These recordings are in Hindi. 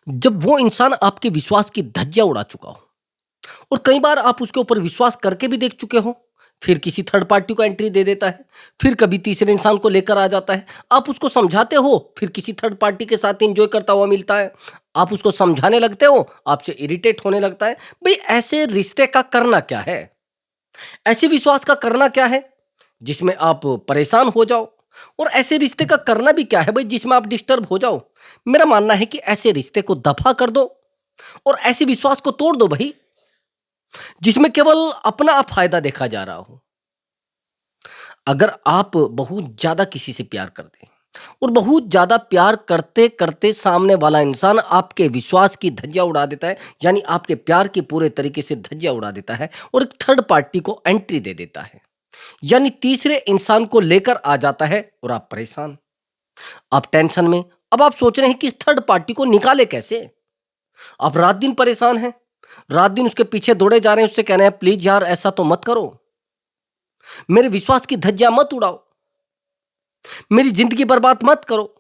जब वो इंसान आपके विश्वास की धज्जियां उड़ा चुका हो और कई बार आप उसके ऊपर विश्वास करके भी देख चुके हो, फिर किसी थर्ड पार्टी को एंट्री दे देता है, फिर कभी तीसरे इंसान को लेकर आ जाता है, आप उसको समझाते हो, फिर किसी थर्ड पार्टी के साथ एंजॉय करता हुआ मिलता है, आप उसको समझाने लगते हो, आपसे इरिटेट होने लगता है। भाई ऐसे रिश्ते का करना क्या है? ऐसे विश्वास का करना क्या है जिसमें आप परेशान हो जाओ? और ऐसे रिश्ते का करना भी क्या है भाई जिसमें आप डिस्टर्ब हो जाओ? मेरा मानना है कि ऐसे रिश्ते को दफा कर दो और ऐसे विश्वास को तोड़ दो भाई, जिसमें केवल अपना फायदा देखा जा रहा हो। अगर आप बहुत ज्यादा किसी से प्यार करते हैं और बहुत ज्यादा प्यार करते करते सामने वाला इंसान आपके विश्वास की धज्जियां उड़ा देता है, यानी आपके प्यार की पूरे तरीके से धज्जियां उड़ा देता है और एक थर्ड पार्टी को एंट्री दे देता है, यानी तीसरे इंसान को लेकर आ जाता है, और आप परेशान, आप टेंशन में। अब आप सोच रहे हैं कि इस थर्ड पार्टी को निकाले कैसे? आप रात दिन परेशान हैं, रात दिन उसके पीछे दौड़े जा रहे हैं, उससे कह रहे हैं प्लीज यार ऐसा तो मत करो, मेरे विश्वास की धज्जियां मत उड़ाओ, मेरी जिंदगी बर्बाद मत करो।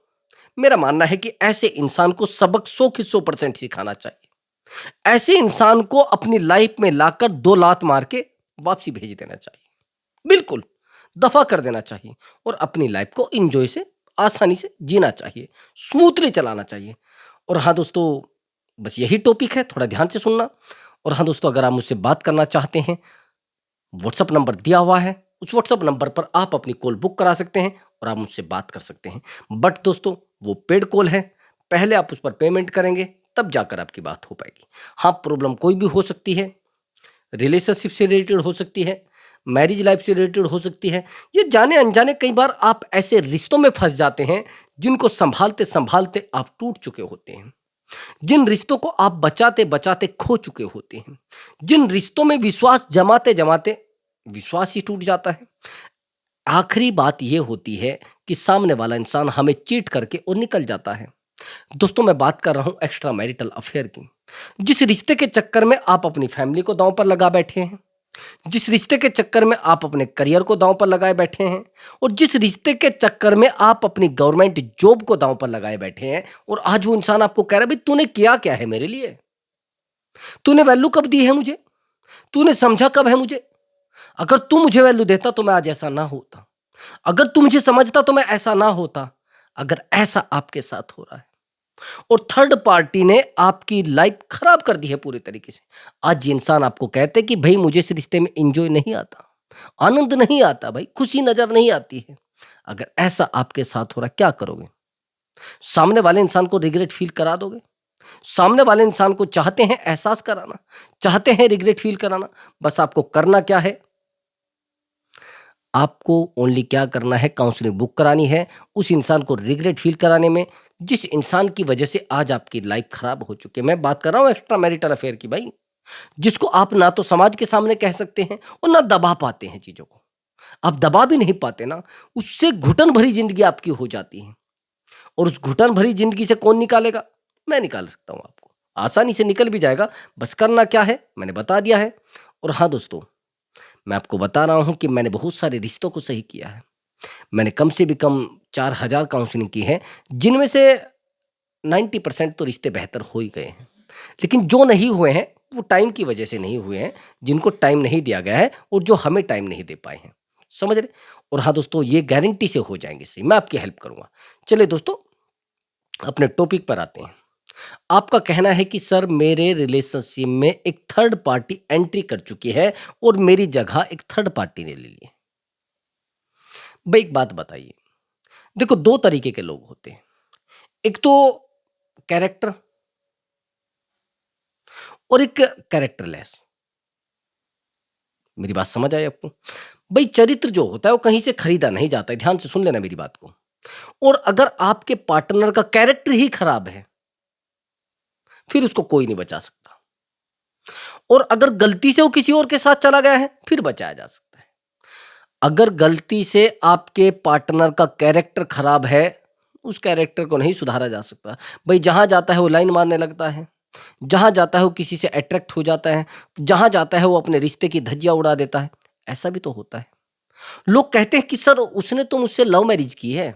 मेरा मानना है कि ऐसे इंसान को सबक 100 की 100% सिखाना चाहिए। ऐसे इंसान को अपनी लाइफ में लाकर 2 लात मार के वापसी भेज देना चाहिए, बिल्कुल दफा कर देना चाहिए, और अपनी लाइफ को इंजॉय से, आसानी से जीना चाहिए, स्मूथली चलाना चाहिए। और हाँ दोस्तों, बस यही टॉपिक है, थोड़ा ध्यान से सुनना। और हाँ दोस्तों, अगर आप मुझसे बात करना चाहते हैं, व्हाट्सअप नंबर दिया हुआ है, उस व्हाट्सअप नंबर पर आप अपनी कॉल बुक करा सकते हैं और आप मुझसे बात कर सकते हैं। बट दोस्तों, वो पेड कॉल है, पहले आप उस पर पेमेंट करेंगे, तब जाकर आपकी बात हो पाएगी। हाँ, प्रॉब्लम कोई भी हो सकती है, रिलेशनशिप से रिलेटेड हो सकती है, मैरिज लाइफ से रिलेटेड हो सकती है, ये जाने अनजाने कई बार आप ऐसे रिश्तों में फंस जाते हैं जिनको संभालते संभालते आप टूट चुके होते हैं, जिन रिश्तों को आप बचाते बचाते खो चुके होते हैं, जिन रिश्तों में विश्वास जमाते जमाते विश्वास ही टूट जाता है। आखिरी बात यह होती है कि सामने वाला इंसान हमें चीट करके और निकल जाता है। दोस्तों, मैं बात कर रहा हूं एक्स्ट्रा मैरिटल अफेयर की। जिस रिश्ते के चक्कर में आप अपनी फैमिली को दांव पर लगा बैठे हैं, जिस रिश्ते के चक्कर में आप अपने करियर को दांव पर लगाए बैठे हैं, और जिस रिश्ते के चक्कर में आप अपनी गवर्नमेंट जॉब को दांव पर लगाए बैठे हैं, और आज वो इंसान आपको कह रहा है भाई तूने किया क्या है मेरे लिए, तूने वैल्यू कब दी है मुझे, तूने समझा कब है मुझे, अगर तू मुझे वैल्यू देता तो मैं आज ऐसा ना होता, अगर तू मुझे समझता तो मैं ऐसा ना होता। अगर ऐसा आपके साथ हो रहा है और थर्ड पार्टी ने आपकी लाइफ खराब कर दी है पूरे तरीके से, आज ये इंसान आपको कहते हैं कि भाई मुझे इस रिश्ते में एंजॉय नहीं आता, आनंद नहीं आता, भाई खुशी नजर नहीं आती है, अगर ऐसा आपके साथ हो रहा, क्या करोगे? सामने वाले इंसान को रिग्रेट फील करा दोगे? सामने वाले इंसान को चाहते हैं एहसास कराना, चाहते हैं रिग्रेट फील कराना? बस आपको करना क्या है, आपको ओनली क्या करना है, काउंसलिंग बुक करानी है उस इंसान को रिग्रेट फील कराने में, जिस इंसान की वजह से आज आपकी लाइफ खराब हो चुकी है। मैं बात कर रहा हूं एक्स्ट्रा मैरिटल अफेयर की भाई, जिसको आप ना तो समाज के सामने कह सकते हैं और ना दबा पाते हैं चीजों को। आप दबा भी नहीं पाते ना, उससे घुटन भरी जिंदगी आपकी हो जाती है, और उस घुटन भरी जिंदगी से कौन निकालेगा? मैं निकाल सकता हूं आपको, आसानी से निकल भी जाएगा। बस करना क्या है मैंने बता दिया है। और हाँ दोस्तों, मैं आपको बता रहा हूं कि मैंने बहुत सारे रिश्तों को सही किया है। मैंने कम से भी कम 4000 काउंसलिंग की है, जिनमें से 90% तो रिश्ते बेहतर हो ही गए हैं। लेकिन जो नहीं हुए हैं वो टाइम की वजह से नहीं हुए हैं, जिनको टाइम नहीं दिया गया है और जो हमें टाइम नहीं दे पाए हैं, समझ रहे? और हाँ दोस्तों, ये गारंटी से हो जाएंगे सही, मैं आपकी हेल्प करूंगा। चलिए दोस्तों, अपने टॉपिक पर आते हैं। आपका कहना है कि सर मेरे रिलेशनशिप में एक थर्ड पार्टी एंट्री कर चुकी है और मेरी जगह एक थर्ड पार्टी ने ले ली है। भाई एक बात बताइए, देखो 2 तरीके के लोग होते हैं, एक तो कैरेक्टर और एक कैरेक्टरलेस। मेरी बात समझ आई आपको? भाई चरित्र जो होता है वो कहीं से खरीदा नहीं जाता है, ध्यान से सुन लेना मेरी बात को। और अगर आपके पार्टनर का कैरेक्टर ही खराब है, फिर उसको कोई नहीं बचा सकता, और अगर गलती से वो किसी और के साथ चला गया है, फिर बचाया जा सकता है। अगर गलती से आपके पार्टनर का कैरेक्टर खराब है, उस कैरेक्टर को नहीं सुधारा जा सकता। भाई जहां जाता है वो लाइन मारने लगता है, जहां जाता है वो किसी से अट्रैक्ट हो जाता है, जहां जाता है वो अपने रिश्ते की धज्जियां उड़ा देता है। ऐसा भी तो होता है। लोग कहते हैं कि सर उसने तो मुझसे लव मैरिज की है।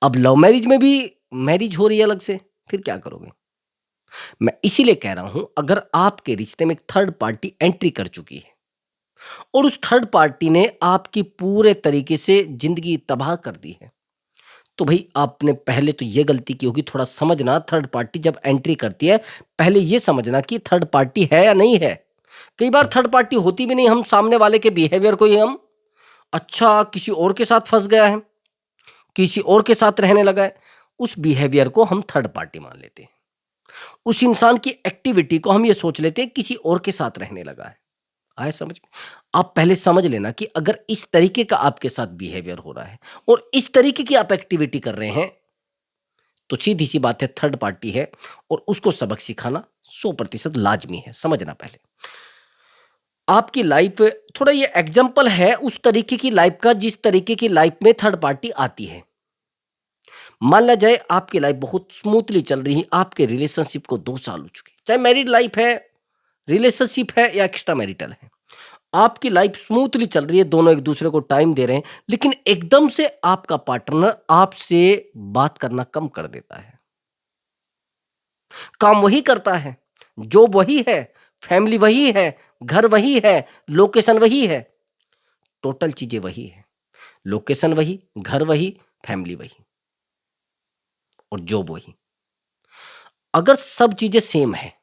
अब लव मैरिज में भी मैरिज हो रही है अलग से, फिर क्या करोगे? मैं इसीलिए कह रहा हूं, अगर आपके रिश्ते में एक थर्ड पार्टी एंट्री कर चुकी है और उस थर्ड पार्टी ने आपकी पूरे तरीके से जिंदगी तबाह कर दी है, तो भाई आपने पहले तो ये गलती की होगी, थोड़ा समझना। थर्ड पार्टी जब एंट्री करती है, पहले ये समझना कि थर्ड पार्टी है या नहीं है। कई बार थर्ड पार्टी होती भी नहीं, हम सामने वाले के बिहेवियर को ही हम अच्छा किसी और के साथ फंस गया है, किसी और के साथ रहने लगा है, उस बिहेवियर को हम थर्ड पार्टी मान लेते हैं। उस इंसान की एक्टिविटी को हम ये सोच लेते हैं किसी और के साथ रहने लगा है। आए समझ में? आप पहले समझ लेना कि अगर इस तरीके का आपके साथ बिहेवियर हो रहा है और इस तरीके की आप एक्टिविटी कर रहे हैं, तो सीधी सी बात है थर्ड पार्टी है और उसको सबक सिखाना 100% लाजमी है। समझना पहले आपकी लाइफ, थोड़ा ये एग्जाम्पल है उस तरीके की लाइफ का जिस तरीके की लाइफ में थर्ड पार्टी आती है। मान लिया जाए आपकी लाइफ बहुत स्मूथली चल रही है, आपके रिलेशनशिप को 2 साल हो चुके, चाहे मैरिड लाइफ है, रिलेशनशिप है या एक्स्ट्रा मैरिटल है, आपकी लाइफ स्मूथली चल रही है, दोनों एक दूसरे को टाइम दे रहे हैं, लेकिन एकदम से आपका पार्टनर आपसे बात करना कम कर देता है। काम वही करता है, जॉब वही है, फैमिली वही है, घर वही है, लोकेशन वही है, टोटल चीजें वही है, लोकेशन वही, घर वही, फैमिली वही और जॉब वही। अगर सब चीजें सेम है,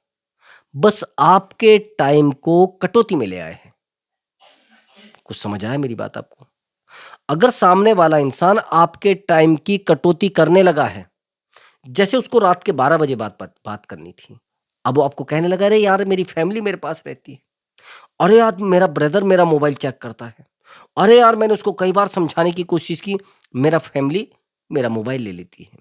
बस आपके टाइम को कटौती में ले आए हैं। कुछ समझ आया मेरी बात आपको? अगर सामने वाला इंसान आपके टाइम की कटौती करने लगा है, जैसे उसको रात के 12 बजे बात करनी थी, अब वो आपको कहने लगा, अरे यार मेरी फैमिली मेरे पास रहती है, अरे यार मेरा ब्रदर मेरा मोबाइल चेक करता है, अरे यार मैंने उसको कई बार समझाने की कोशिश की, मेरा फैमिली मेरा मोबाइल ले लेती है,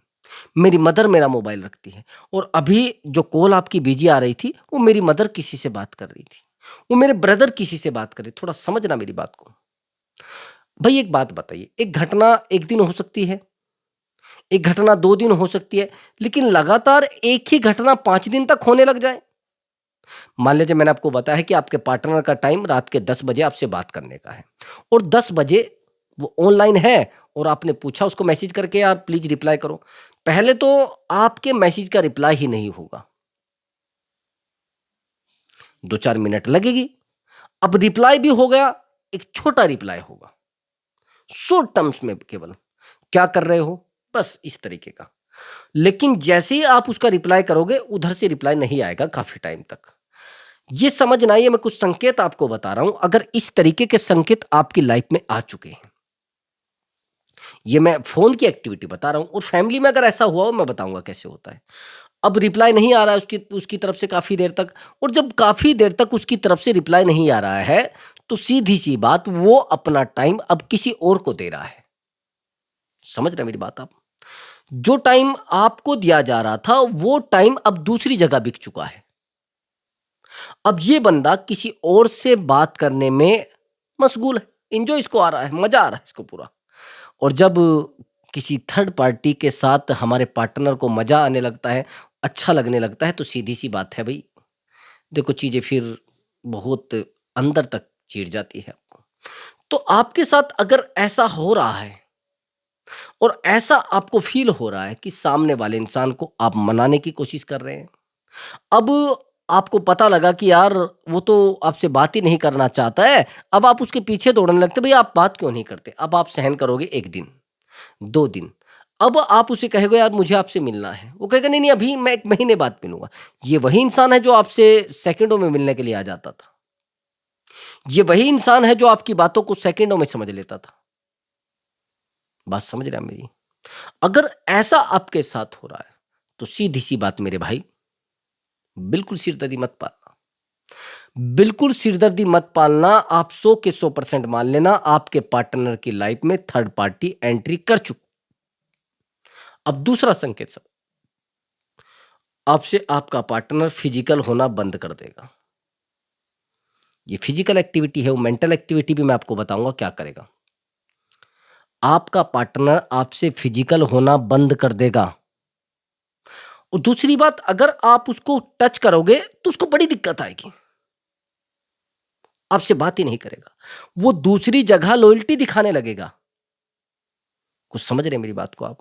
मेरी मदर मेरा मोबाइल रखती है, और अभी जो कॉल आपकी बिजी आ रही थी वो मेरी मदर किसी से बात कर रही थी, वो मेरे ब्रदर किसी से बात कर रही। थोड़ा समझना मेरी बात को। भाई एक बात बताइए, एक घटना एक दिन हो सकती है, एक घटना 2 दिन हो सकती है, लेकिन लगातार एक ही घटना 5 दिन तक होने लग जाए। मान लीजिए मैंने आपको बताया है कि आपके पार्टनर का टाइम रात के 10 बजे आपसे बात करने का है और 10 बजे वो ऑनलाइन है और आपने पूछा उसको मैसेज करके, यार प्लीज रिप्लाई करो। पहले तो आपके मैसेज का रिप्लाई ही नहीं होगा, 2-4 मिनट लगेगी। अब रिप्लाई भी हो गया, एक छोटा रिप्लाई होगा, शॉर्ट टर्म्स में केवल, क्या कर रहे हो, बस इस तरीके का। लेकिन जैसे ही आप उसका रिप्लाई करोगे, उधर से रिप्लाई नहीं आएगा काफी टाइम तक। ये समझना, ये मैं कुछ संकेत आपको बता रहा हूं, अगर इस तरीके के संकेत आपकी लाइफ में आ चुके हैं, ये मैं फोन की एक्टिविटी बता रहा हूं, और फैमिली में अगर ऐसा हुआ हो मैं बताऊंगा कैसे होता है। अब रिप्लाई नहीं आ रहा है उसकी उसकी तरफ से काफी देर तक, और जब काफी देर तक उसकी तरफ से रिप्लाई नहीं आ रहा है, तो सीधी सी बात, वो अपना टाइम अब किसी और को दे रहा है। समझ रहे हैं मेरी बात आप? जो टाइम आपको दिया जा रहा था, वो टाइम अब दूसरी जगह बिक चुका है। अब ये बंदा किसी और से बात करने में मशगूल है, एंजॉय इसको आ रहा है, मजा आ रहा है इसको पूरा। और जब किसी थर्ड पार्टी के साथ हमारे पार्टनर को मजा आने लगता है, अच्छा लगने लगता है, तो सीधी सी बात है भाई, देखो चीजें फिर बहुत अंदर तक चिढ़ जाती है आपको। तो आपके साथ अगर ऐसा हो रहा है और ऐसा आपको फील हो रहा है कि सामने वाले इंसान को आप मनाने की कोशिश कर रहे हैं, अब आपको पता लगा कि यार वो तो आपसे बात ही नहीं करना चाहता है, अब आप उसके पीछे दौड़ने लगते, भाई आप बात क्यों नहीं करते। अब आप सहन करोगे 1 दिन, 2 दिन, अब आप उसे कहोगे यार मुझे आपसे मिलना है, वो कहेगा नहीं नहीं अभी मैं 1 महीने बाद मिलूंगा। ये वही इंसान है जो आपसे सेकंडों में मिलने के लिए आ जाता था, ये वही इंसान है जो आपकी बातों को सेकंडों में समझ लेता था। बात समझ रहे हैं मेरी? अगर ऐसा आपके साथ हो रहा है, तो सीधी सी बात मेरे भाई, बिल्कुल सिरदर्दी मत पालना, बिल्कुल सिरदर्दी मत पालना। आप 100 के 100% मान लेना, आपके पार्टनर की लाइफ में थर्ड पार्टी एंट्री कर चुकी। अब दूसरा संकेत, सब आपसे आपका पार्टनर फिजिकल होना बंद कर देगा। ये फिजिकल एक्टिविटी है, वो मेंटल एक्टिविटी भी मैं आपको बताऊंगा क्या करेगा। आपका पार्टनर आपसे फिजिकल होना बंद कर देगा। और दूसरी बात, अगर आप उसको टच करोगे तो उसको बड़ी दिक्कत आएगी, आपसे बात ही नहीं करेगा, वो दूसरी जगह लॉयल्टी दिखाने लगेगा। कुछ समझ रहे हैं मेरी बात को आप?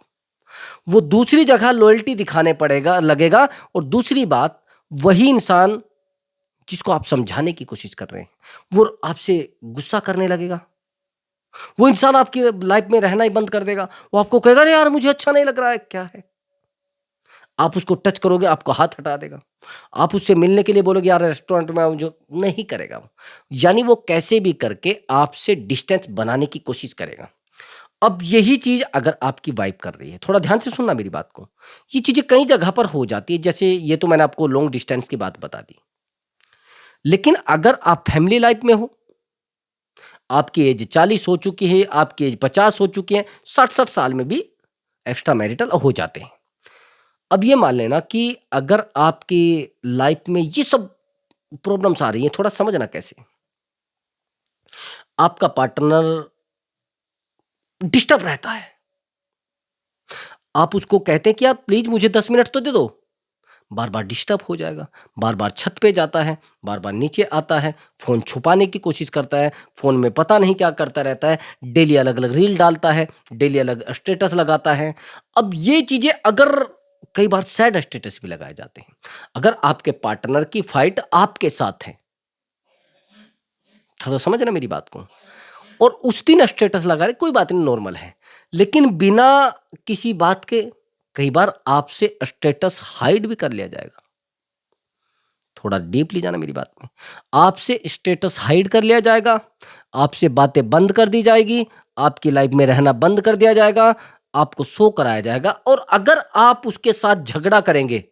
वो दूसरी जगह लॉयल्टी दिखाने पड़ेगा लगेगा। और दूसरी बात, वही इंसान जिसको आप समझाने की कोशिश कर रहे हैं, वो आपसे गुस्सा करने लगेगा। वो इंसान आपकी लाइफ में रहना ही बंद कर देगा। वो आपको कहेगा, अरे यार मुझे अच्छा नहीं लग रहा है, क्या है। आप उसको टच करोगे, आपको हाथ हटा देगा। आप उससे मिलने के लिए बोलोगे, यार रेस्टोरेंट में आओ, जो नहीं करेगा वो। यानी वो कैसे भी करके आपसे डिस्टेंस बनाने की कोशिश करेगा। अब यही चीज अगर आपकी वाइफ कर रही है, थोड़ा ध्यान से सुनना मेरी बात को। ये चीजें कई जगह पर हो जाती है, जैसे ये तो मैंने आपको लॉन्ग डिस्टेंस की बात बता दी। लेकिन अगर आप फैमिली लाइफ में हो, आपकी एज 40 हो चुकी है, आपकी एज 50 हो चुकी है, 60-60 साल में भी एक्स्ट्रा मैरिटल हो जाते हैं। अब ये मान लेना कि अगर आपकी लाइफ में ये सब प्रॉब्लम्स आ रही हैं, थोड़ा समझना कैसे। आपका पार्टनर डिस्टर्ब रहता है, आप उसको कहते हैं कि यार प्लीज मुझे 10 मिनट तो दे दो, बार बार डिस्टर्ब हो जाएगा। बार बार छत पे जाता है, बार बार नीचे आता है, फोन छुपाने की कोशिश करता है, फोन में पता नहीं क्या करता रहता है, डेली अलग अलग रील डालता है, डेली अलग स्टेटस लगाता है। अब ये चीजें अगर कई बार सैड स्टेटस भी लगाए जाते हैं। अगर आपके पार्टनर की फाइट आपके साथ है, थोड़ा समझ ना मेरी बात को, और उस दिन स्टेटस लगा रहे, कोई बात नहीं, नॉर्मल है, लेकिन बिना किसी बात के कई बार आपसे स्टेटस हाइड भी कर लिया जाएगा। थोड़ा डीपली जाना मेरी बात में। आपसे स्टेटस हाइड कर लिया जाएगा, आपसे बातें बंद कर दी जाएगी, आपकी लाइफ में रहना बंद कर दिया जाएगा, आपको शो कराया जाएगा। और अगर आप उसके साथ झगड़ा करेंगे,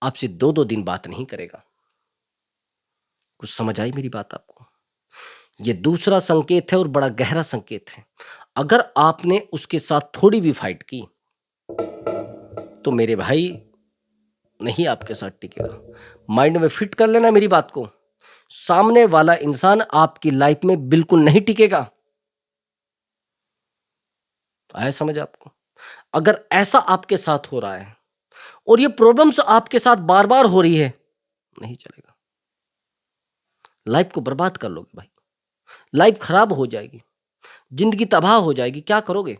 आपसे 2-2 दिन बात नहीं करेगा। कुछ समझ आई मेरी बात आपको? ये दूसरा संकेत है और बड़ा गहरा संकेत है। अगर आपने उसके साथ थोड़ी भी फाइट की, तो मेरे भाई नहीं आपके साथ टिकेगा। माइंड में फिट कर लेना मेरी बात को। सामने वाला इंसान आपकी लाइफ में बिल्कुल नहीं टिकेगा। आया समझ आपको? अगर ऐसा आपके साथ हो रहा है और ये प्रॉब्लम्स आपके साथ बार बार हो रही है, नहीं चलेगा। लाइफ को बर्बाद कर लोगे भाई, लाइफ खराब हो जाएगी, जिंदगी तबाह हो जाएगी। क्या करोगे?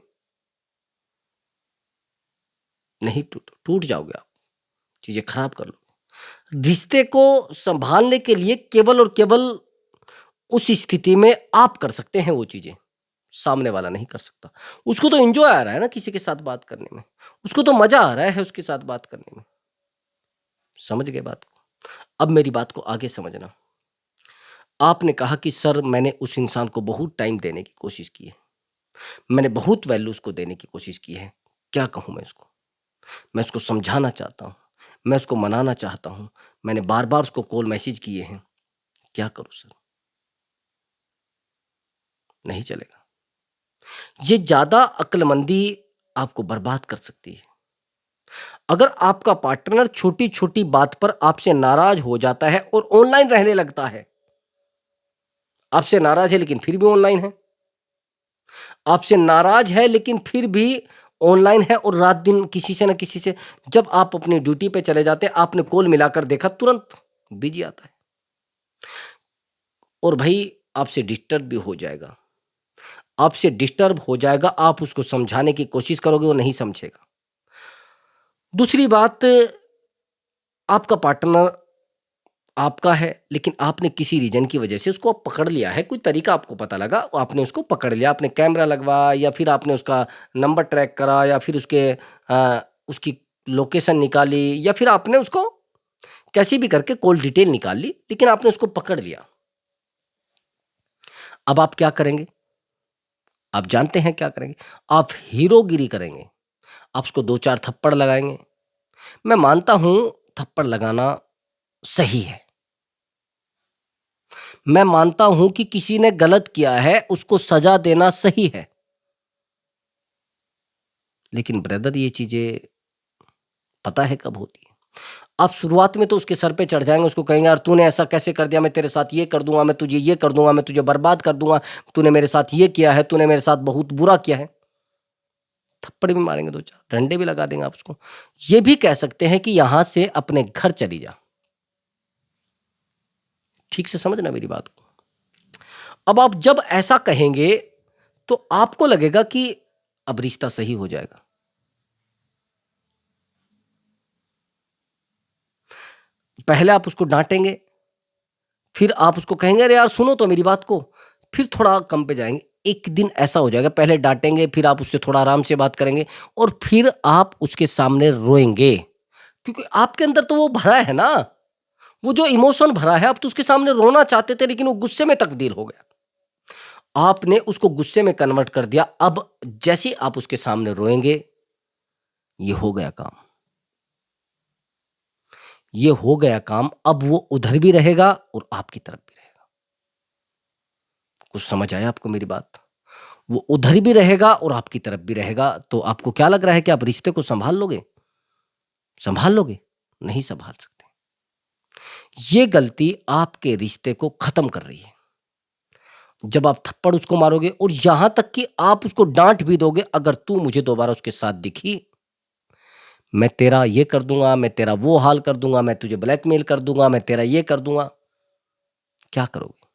नहीं, टूट जाओगे आप, चीजें खराब कर लोगे। रिश्ते को संभालने के लिए केवल और केवल उस स्थिति में आप कर सकते हैं वो चीजें, सामने वाला नहीं कर सकता। उसको तो एंजॉय आ रहा है ना किसी के साथ बात करने में, उसको तो मजा आ रहा है उसके साथ बात करने में। समझ गए बात को? अब मेरी बात को आगे समझना। आपने कहा कि सर मैंने उस इंसान को बहुत टाइम देने की कोशिश की है, मैंने बहुत वैल्यू उसको देने की कोशिश की है। क्या कहूं मैं उसको समझाना चाहता हूं, मैं उसको मनाना चाहता हूं, मैंने बार बार उसको कॉल मैसेज किए हैं, क्या करूं सर? नहीं चलेगा। ये ज्यादा अक्लमंदी आपको बर्बाद कर सकती है। अगर आपका पार्टनर छोटी छोटी बात पर आपसे नाराज हो जाता है और ऑनलाइन रहने लगता है, आपसे नाराज है लेकिन फिर भी ऑनलाइन है, आपसे नाराज है लेकिन फिर भी ऑनलाइन है, और रात दिन किसी से ना किसी से, जब आप अपनी ड्यूटी पे चले जाते हैं, आपने कॉल मिलाकर देखा, तुरंत बिजी आता है, और भाई आपसे डिस्टर्ब भी हो जाएगा। आपसे डिस्टर्ब हो जाएगा, आप उसको समझाने की कोशिश करोगे, वो नहीं समझेगा। दूसरी बात, आपका पार्टनर आपका है, लेकिन आपने किसी रीजन की वजह से उसको पकड़ लिया है, कोई तरीका आपको पता लगा, आपने उसको पकड़ लिया, आपने कैमरा लगवाया, या फिर आपने उसका नंबर ट्रैक करा, या फिर उसकी लोकेशन निकाली, या फिर आपने उसको कैसी भी करके कॉल डिटेल निकाल ली, लेकिन आपने उसको पकड़ लिया। अब आप क्या करेंगे? आप जानते हैं क्या करेंगे? आप हीरोगिरी करेंगे, आप उसको 2-4 थप्पड़ लगाएंगे। मैं मानता हूं थप्पड़ लगाना सही है, मैं मानता हूं कि किसी ने गलत किया है, उसको सजा देना सही है। लेकिन ब्रदर, ये चीजें पता है कब होती है? आप शुरुआत में तो उसके सर पे चढ़ जाएंगे, उसको कहेंगे, यार तूने ऐसा कैसे कर दिया, मैं तेरे साथ ये कर दूंगा, मैं तुझे ये कर दूंगा, मैं तुझे बर्बाद कर दूंगा, तूने मेरे साथ ये किया है, तूने मेरे साथ बहुत बुरा किया है। थप्पड़ भी मारेंगे, 2-4 डंडे भी लगा देंगे आप उसको। ये भी कह सकते हैं कि यहां से अपने घर चली जा। ठीक से समझना मेरी बात को। अब आप जब ऐसा कहेंगे, तो आपको लगेगा कि अब रिश्ता सही हो जाएगा। पहले आप उसको डांटेंगे, फिर आप उसको कहेंगे अरे यार सुनो तो मेरी बात को, फिर थोड़ा कम पे जाएंगे। एक दिन ऐसा हो जाएगा, पहले डांटेंगे, फिर आप उससे थोड़ा आराम से बात करेंगे, और फिर आप उसके सामने रोएंगे, क्योंकि आपके अंदर तो वो भरा है ना, वो जो इमोशन भरा है। आप तो उसके सामने रोना चाहते थे, लेकिन वो गुस्से में तब्दील हो गया, आपने उसको गुस्से में कन्वर्ट कर दिया। अब जैसे ही आप उसके सामने रोएंगे, ये हो गया काम, ये हो गया काम। अब वो उधर भी रहेगा और आपकी तरफ भी रहेगा। कुछ समझ आया आपको मेरी बात? वो उधर भी रहेगा और आपकी तरफ भी रहेगा। तो आपको क्या लग रहा है कि आप रिश्ते को संभाल लोगे? संभाल लोगे? नहीं संभाल सकते। ये गलती आपके रिश्ते को खत्म कर रही है। जब आप थप्पड़ उसको मारोगे, और यहां तक कि आप उसको डांट भी दोगे, अगर तू मुझे दोबारा उसके साथ दिखी, मैं तेरा ये कर दूंगा, मैं तेरा वो हाल कर दूंगा, मैं तुझे ब्लैकमेल कर दूंगा, मैं तेरा ये कर दूंगा। क्या करोगे?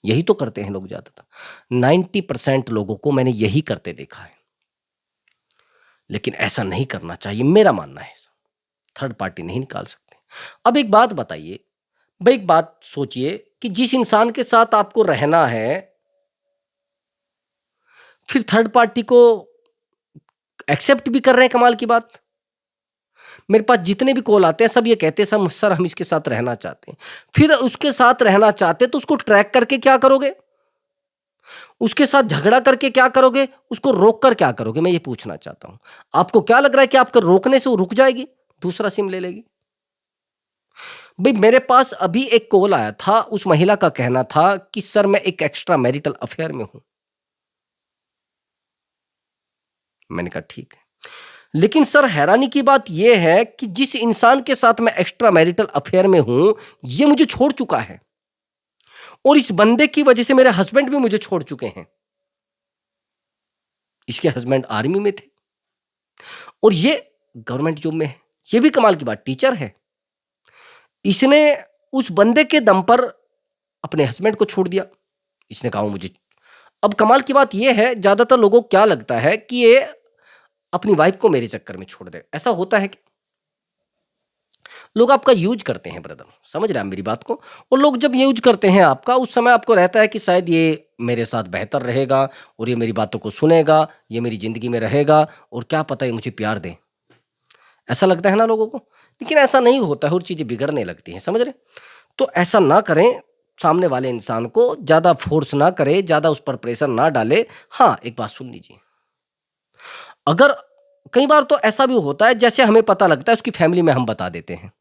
यही तो करते हैं लोग ज्यादातर। 90% लोगों को मैंने यही करते देखा है, लेकिन ऐसा नहीं करना चाहिए, मेरा मानना है। ऐसा थर्ड पार्टी नहीं निकाल सकते। अब एक बात बताइए, भाई एक बात सोचिए कि जिस इंसान के साथ आपको रहना है, फिर थर्ड पार्टी को एक्सेप्ट भी कर रहे हैं। कमाल की बात, मेरे पास जितने भी कॉल आते हैं सब ये कहते हैं सब सर हम इसके साथ रहना चाहते हैं। फिर उसके साथ रहना चाहते तो उसको ट्रैक करके क्या करोगे? उसके साथ झगड़ा करके क्या करोगे? उसको रोक कर क्या करोगे? मैं ये पूछना चाहता हूं। आपको क्या लग रहा है कि आपके रोकने से वो रुक जाएगी, दूसरा सिम ले लेगी? भाई मेरे पास अभी एक कॉल आया था, उस महिला का कहना था कि सर मैं एक एक्स्ट्रा मैरिटल अफेयर में हूं। मैंने कहा ठीक है, लेकिन सर हैरानी की बात यह है कि जिस इंसान के साथ मैं एक्स्ट्रा मैरिटल अफेयर में हूं, ये मुझे छोड़ चुका है, और इस बंदे की वजह से मेरे हस्बैंड भी मुझे छोड़ चुके हैं। इसके हस्बैंड आर्मी में थे और ये गवर्नमेंट जॉब में है। ये भी कमाल की बात, टीचर है। इसने उस बंदे के दम पर अपने हस्बैंड को छोड़ दिया। इसने कहा मुझे, अब कमाल की बात यह है, ज्यादातर लोगों को क्या लगता है कि ये अपनी वाइफ को मेरे चक्कर में छोड़ दे। ऐसा होता है कि लोग आपका यूज करते हैं ब्रदर, समझ रहे हैं आप मेरी बात को? और लोग जब यूज करते हैं आपका, उस समय आपको रहता है कि शायद ये मेरे साथ बेहतर रहेगा, और ये मेरी बातों को सुनेगा, ये मेरी जिंदगी में रहेगा, और क्या पता ये मुझे प्यार दे। ऐसा लगता है ना लोगों को, लेकिन ऐसा नहीं होता है, और चीजें बिगड़ने लगती हैं, समझ रहे? तो ऐसा ना करें, सामने वाले इंसान को ज्यादा फोर्स ना करे, ज्यादा उस पर प्रेशर ना डाले। हाँ, एक बात सुन लीजिए, अगर कई बार तो ऐसा भी होता है, जैसे हमें पता लगता है उसकी फैमिली में हम बता देते हैं,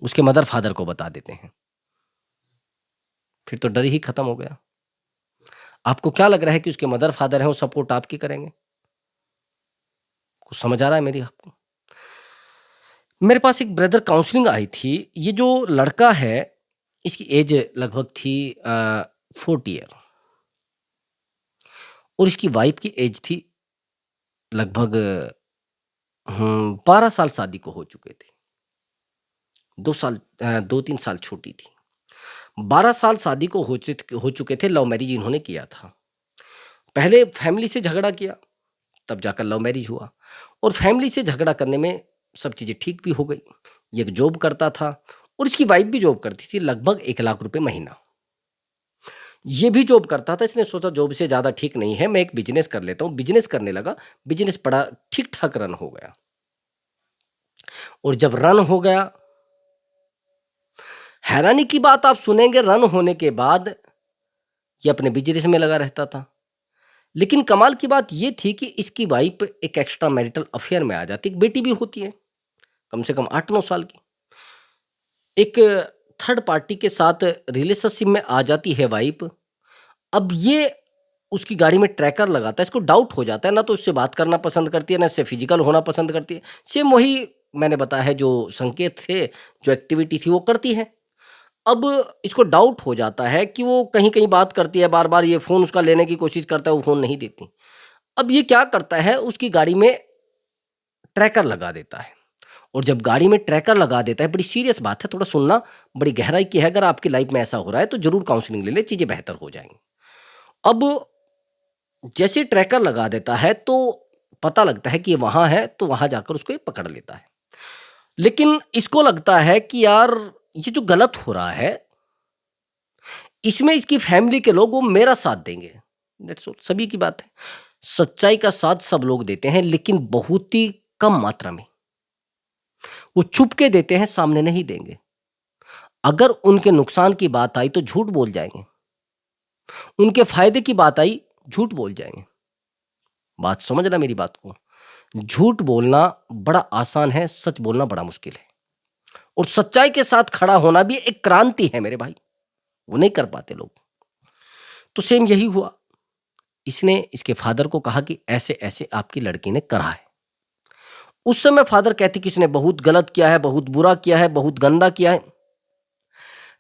उसके मदर फादर को बता देते हैं, फिर तो डर ही खत्म हो गया। आपको क्या लग रहा है कि उसके मदर फादर हैं, वो सपोर्ट आपकी करेंगे? कुछ समझ आ रहा है मेरी आपको? मेरे पास एक ब्रदर काउंसलिंग आई थी। ये जो लड़का है, इसकी एज लगभग थी 40 ईयर, और इसकी वाइफ की एज थी लगभग 12 साल शादी को हो चुके थे। 2 साल 2-3 साल छोटी थी। 12 साल शादी को हो चुके थे। लव मैरिज इन्होंने किया था। पहले फैमिली से झगड़ा किया, तब जाकर लव मैरिज हुआ, और फैमिली से झगड़ा करने में सब चीज़ें ठीक भी हो गई। ये एक जॉब करता था, और इसकी वाइफ भी जॉब करती थी, लगभग 1 लाख रुपए महीना। ये भी जॉब करता था। इसने सोचा जॉब से ज़्यादा ठीक नहीं है, मैं एक बिजनेस कर लेता हूँ। बिजनेस करने लगा, बिजनेस बड़ा ठीक ठाक रन हो गया, और जब रन हो गया, हैरानी की बात आप सुनेंगे, रन होने के बाद ये अपने बिजनेस में लगा रहता था। लेकिन कमाल की बात ये थी कि इसकी वाइफ एक एक्स्ट्रा मैरिटल अफेयर में आ जाती। एक बेटी भी होती है, कम से कम 8-9 साल की। एक थर्ड पार्टी के साथ रिलेशनशिप में आ जाती है वाइफ। अब ये उसकी गाड़ी में ट्रैकर लगाता है। इसको डाउट हो जाता है, ना तो उससे बात करना पसंद करती है, ना इससे फिजिकल होना पसंद करती है। सेम वही मैंने बताया है, जो संकेत थे, जो एक्टिविटी थी, वो करती है। अब इसको डाउट हो जाता है कि वो कहीं कहीं बात करती है, बार बार ये फ़ोन उसका लेने की कोशिश करता है, वो फ़ोन नहीं देती। अब ये क्या करता है, उसकी गाड़ी में ट्रैकर लगा देता है, और जब गाड़ी में ट्रैकर लगा देता है, बड़ी सीरियस बात है, थोड़ा सुनना, बड़ी गहराई की है। अगर आपकी लाइफ में ऐसा हो रहा है तो ज़रूर काउंसलिंग ले लें, चीज़ें बेहतर हो जाएँगी। अब जैसे ट्रैकर लगा देता है, तो पता लगता है कि ये वहाँ है, तो वहाँ जाकर उसको ये पकड़ लेता है। लेकिन इसको लगता है कि यार ये जो गलत हो रहा है, इसमें इसकी फैमिली के लोग वो मेरा साथ देंगे। दैट्स ऑल, सभी की बात है। सच्चाई का साथ सब लोग देते हैं, लेकिन बहुत ही कम मात्रा में। वो छुप के देते हैं, सामने नहीं देंगे। अगर उनके नुकसान की बात आई तो झूठ बोल जाएंगे, उनके फायदे की बात आई झूठ बोल जाएंगे। बात समझना मेरी बात को। झूठ बोलना बड़ा आसान है, सच बोलना बड़ा मुश्किल है। और सच्चाई के साथ खड़ा होना भी एक क्रांति है मेरे भाई, वो नहीं कर पाते लोग। तो सेम यही हुआ। इसने इसके फादर को कहा कि ऐसे ऐसे आपकी लड़की ने करा है। उस समय फादर कहती कि इसने बहुत गलत किया है, बहुत बुरा किया है, बहुत गंदा किया है।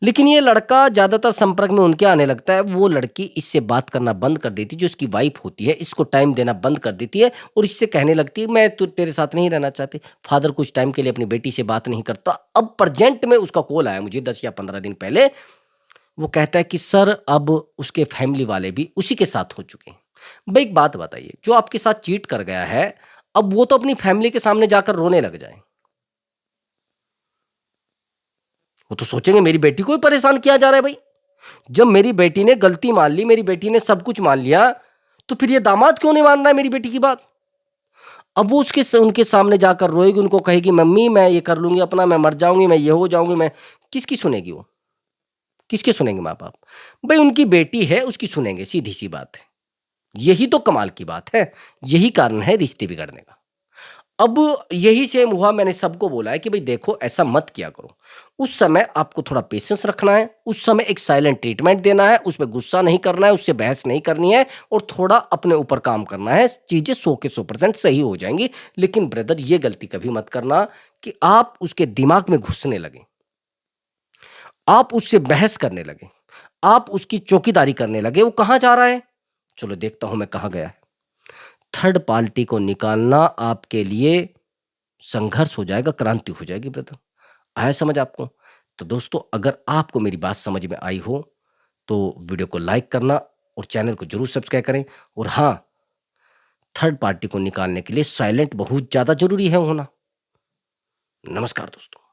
लेकिन ये लड़का ज्यादातर संपर्क में उनके आने लगता है। वो लड़की इससे बात करना बंद कर देती, जो इसकी वाइफ होती है, इसको टाइम देना बंद कर देती है और इससे कहने लगती है मैं तो तेरे साथ नहीं रहना चाहती। फादर कुछ टाइम के लिए अपनी बेटी से बात नहीं करता। अब प्रेजेंट में उसका कॉल आया मुझे 10 या 15 दिन पहले। वो कहता है कि सर अब उसके फैमिली वाले भी उसी के साथ हो चुके हैं। भाई एक बात बताइए, जो आपके साथ चीट कर गया है, अब वो तो अपनी फैमिली के सामने जाकर रोने लग जाए। वो तो सोचेंगे मेरी बेटी को ही परेशान किया जा रहा है भाई। जब मेरी बेटी ने गलती मान ली, मेरी बेटी ने सब कुछ मान लिया, तो फिर ये दामाद क्यों नहीं मान रहा है मेरी बेटी की बात। अब वो उनके सामने जाकर रोएगी, उनको कहेगी मम्मी मैं ये कर लूंगी अपना, मैं मर जाऊंगी, मैं ये हो जाऊंगी, मैं किसकी सुनेगी वो, किसके सुनेंगे माँ बाप। भाई उनकी बेटी है, उसकी सुनेंगे, सीधी सी बात है। यही तो कमाल की बात है, यही कारण है रिश्ते बिगड़ने का। अब यही सेम हुआ, मैंने सबको बोला है कि भाई देखो ऐसा मत किया करो। उस समय आपको थोड़ा पेशेंस रखना है, उस समय एक साइलेंट ट्रीटमेंट देना है, उसमें गुस्सा नहीं करना है, उससे बहस नहीं करनी है और थोड़ा अपने ऊपर काम करना है। चीजें 100 के 100% सही हो जाएंगी। लेकिन ब्रदर ये गलती कभी मत करना कि आप उसके दिमाग में घुसने लगे, आप उससे बहस करने लगे, आप उसकी चौकीदारी करने लगे। वो कहाँ जा रहा है, चलो देखता हूं मैं कहाँ गया है। थर्ड पार्टी को निकालना आपके लिए संघर्ष हो जाएगा, क्रांति हो जाएगी ब्रदर। आया समझ आपको? तो दोस्तों अगर आपको मेरी बात समझ में आई हो तो वीडियो को लाइक करना और चैनल को जरूर सब्सक्राइब करें। और हाँ, थर्ड पार्टी को निकालने के लिए साइलेंट बहुत ज्यादा जरूरी है होना। नमस्कार दोस्तों।